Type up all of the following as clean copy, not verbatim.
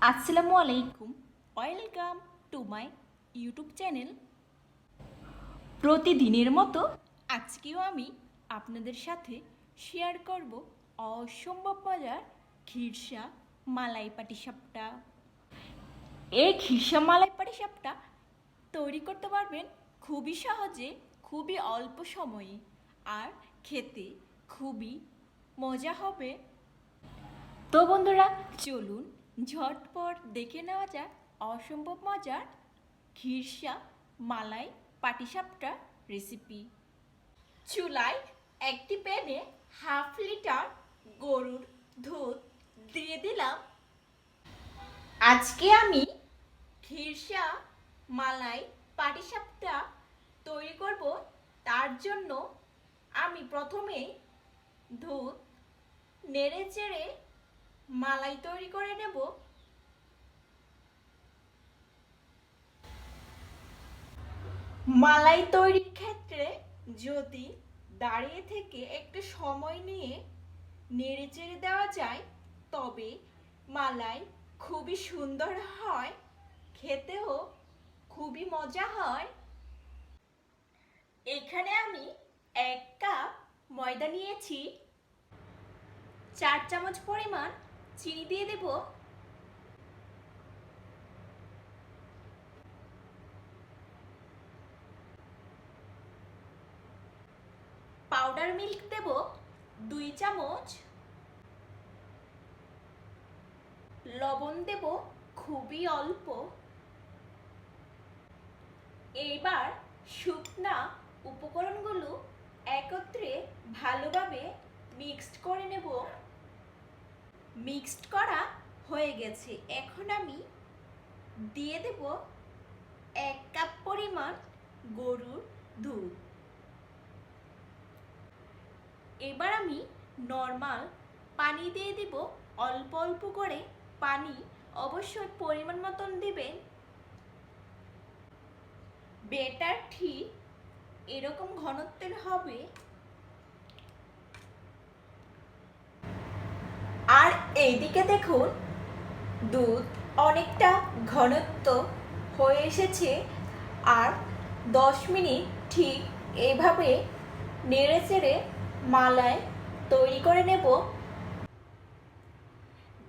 Assalamualaikum. Welcome to my YouTube channel. প্রতিদিনের মতো আজকেও আমি আপনাদের সাথে শেয়ার করব অসম্ভব মজার খিরসা মালাই পাটিসাপটা। এই খিরসা মালাই পাটিসাপটা তৈরি করতে পারবেন খুবই সহজে, খুবই অল্প সময়ে, আর খেতে খুবই মজা হবে। তো বন্ধুরা, চলুন ঝটপট দেখে নেওয়া যাক অসম্ভব মজার খিরসা মালাই পাটিসাপটা রেসিপি। চুলায় একটি প্যানে হাফ লিটার গরুর দুধ দিয়ে দিলাম। আজকে আমি খিরসা মালাই পাটিসাপটা তৈরি করব। তার জন্য আমি প্রথমে দুধ নেড়ে চেড়ে মালাই তৈরি করে নেব। মালাই তৈরির ক্ষেত্রে যদি দাঁড়িয়ে থেকে একটু সময় নিয়ে নেড়ে চেড়ে দেওয়া যায় তবে মালাই খুবই সুন্দর হয়, খেতেও খুবই মজা হয়। এখানে আমি 1 কাপ ময়দা নিয়েছি, 4 চামচ পরিমাণ চিনি দিয়ে দেব, পাউডার মিল্ক দেব 2 চামচ, লবণ দেব খুবই অল্প। এইবার শুকনা উপকরণগুলো একত্রে ভালোভাবে মিক্সড করে নেব। মিক্সড করা হয়ে গেছে। এখন আমি দিয়ে দেব 1 কাপ পরিমাণ গরুর দুধ। এবার আমি নর্মাল পানি দিয়ে দিব, অল্প অল্প করে পানি অবশ্যই পরিমাণ মতন দিবেন। ব্যাটার ঠিক এরকম ঘনত্বের হবে। আর এইদিকে দেখুন দুধ অনেকটা ঘনত্ব হয়ে এসেছে। আর 10 মিনিট ঠিক এইভাবে নেড়ে চেড়ে মালাই তৈরি করে নেব।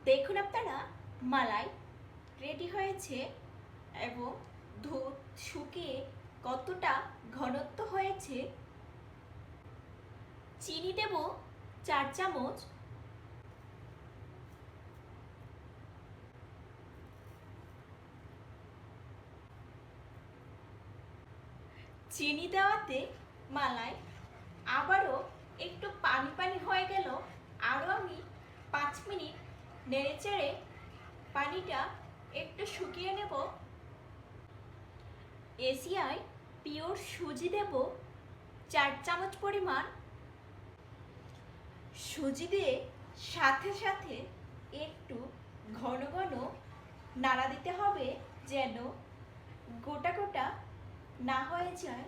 দেখুন আপনারা, মালাই রেডি হয়েছে এবং দুধ শুকিয়ে কতটা ঘনত্ব হয়েছে। চিনি দেব 4 চামচ, চিনি দেওয়াতে মালাই আবারও একটু পানি পানি হয়ে গেল। আরও আমি 5 মিনিট নেড়ে চেড়ে পানিটা একটু শুকিয়ে নেব। এশিয়ায় পিওর সুজি দেব 4 চামচ পরিমাণ। সুজি দিয়ে সাথে সাথে একটু ঘন ঘন নাড়া দিতে হবে যেন গোটা গোটা না হয়ে যায়।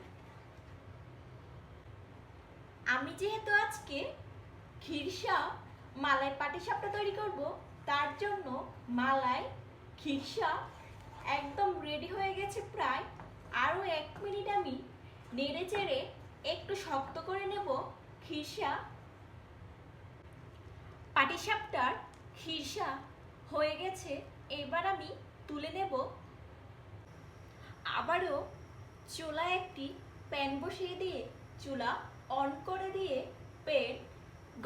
আমি যেহেতু আজকে খিরসা মালাই পাটিসাপটা তৈরি করব, তার জন্য মালাই খিরসা একদম রেডি হয়ে গেছে প্রায়। আরও 1 মিনিট আমি নেড়ে চেড়ে একটু শক্ত করে নেব। খিরসা পাটিসাপটার খিরসা হয়ে গেছে। এবার আমি তুলে নেব। আবারও চুলায় একটি প্যান বসিয়ে দিয়ে চুলা অন করে দিয়ে প্যান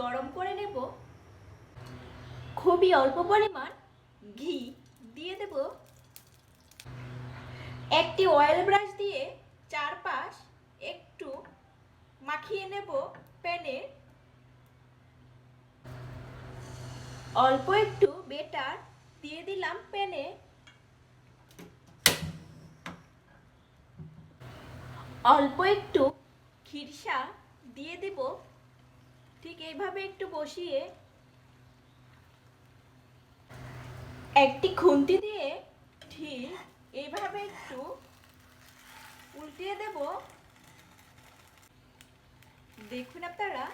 গরম করে নেব। খুবই অল্প পরিমাণ ঘি দিয়ে দেব। একটি অয়েল ব্রাশ দিয়ে চারপাশ একটু মাখিয়ে নেব প্যানে। অল্প একটু বেটার দিয়ে দিলাম প্যানে। অল্প একটু খিরসা দিয়ে দেব। ঠিক এইভাবে একটু বসিয়ে একটি খুন্তি দিয়ে ঠিক এইভাবে একটু উল্টিয়ে দেব। দেখুন আপনারা,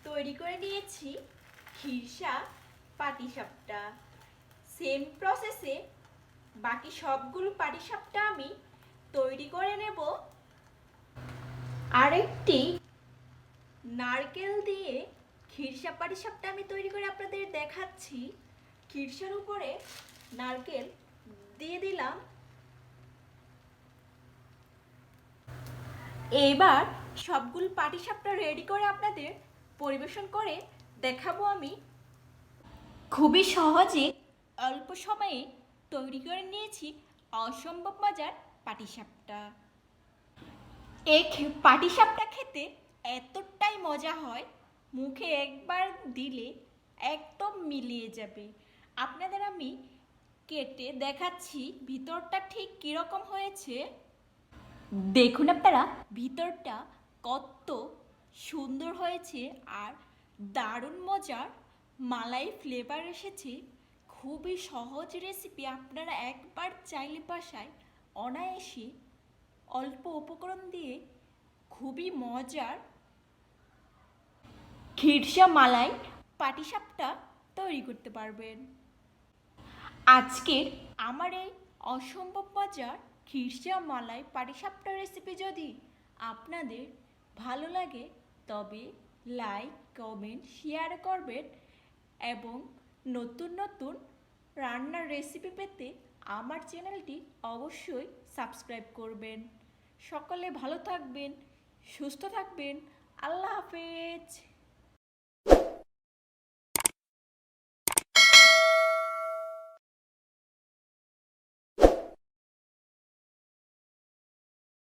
তৈরি করে নিয়েছি খিরসা পাটিসাপটা। সেম প্রসেসে বাকি সবগুলো পাটিসাপটা আমি তৈরি করে নেব। আরেকটি নারকেল দিয়ে খিরসা পাটিসাপটা আমি তৈরি করে আপনাদের দেখাচ্ছি। খিরসার উপরে নারকেল দিয়ে দিলাম। এবার সবগুলো পাটিসাপটা রেডি করে আপনাদের পরিবেশন করে দেখাবো আমি। খুবই সহজে অল্প সময়ে তৈরি করে নিয়েছি অসম্ভব মজার পাটিসাপটা। এই পাটিসাপটা খেতে এতটাই মজা হয়, মুখে একবার দিলে একদম মিলিয়ে যাবে। আপনাদের আমি কেটে দেখাচ্ছি ভিতরটা ঠিক কীরকম হয়েছে। দেখুন আপনারা ভিতরটা কত সুন্দর হয়েছে আর দারুণ মজার মালাই ফ্লেভার এসেছে। খুবই সহজ রেসিপি, আপনারা একবার চাইলে বাসায় অনায়াসে অল্প উপকরণ দিয়ে খুবই মজার খিরসা মালাই পাটিসাপটা তৈরি করতে পারবেন। আজকের আমার এই অসম্ভব মজার খিরসা মালাই পাটিসাপটা রেসিপি যদি আপনাদের ভালো লাগে তবে লাইক, কমেন্ট, শেয়ার করবেন এবং নতুন নতুন রান্নার রেসিপি পেতে আমার চ্যানেলটি অবশ্যই সাবস্ক্রাইব করবেন। সকলে ভালো থাকবেন, সুস্থ থাকবেন। আল্লাহ হাফেজ।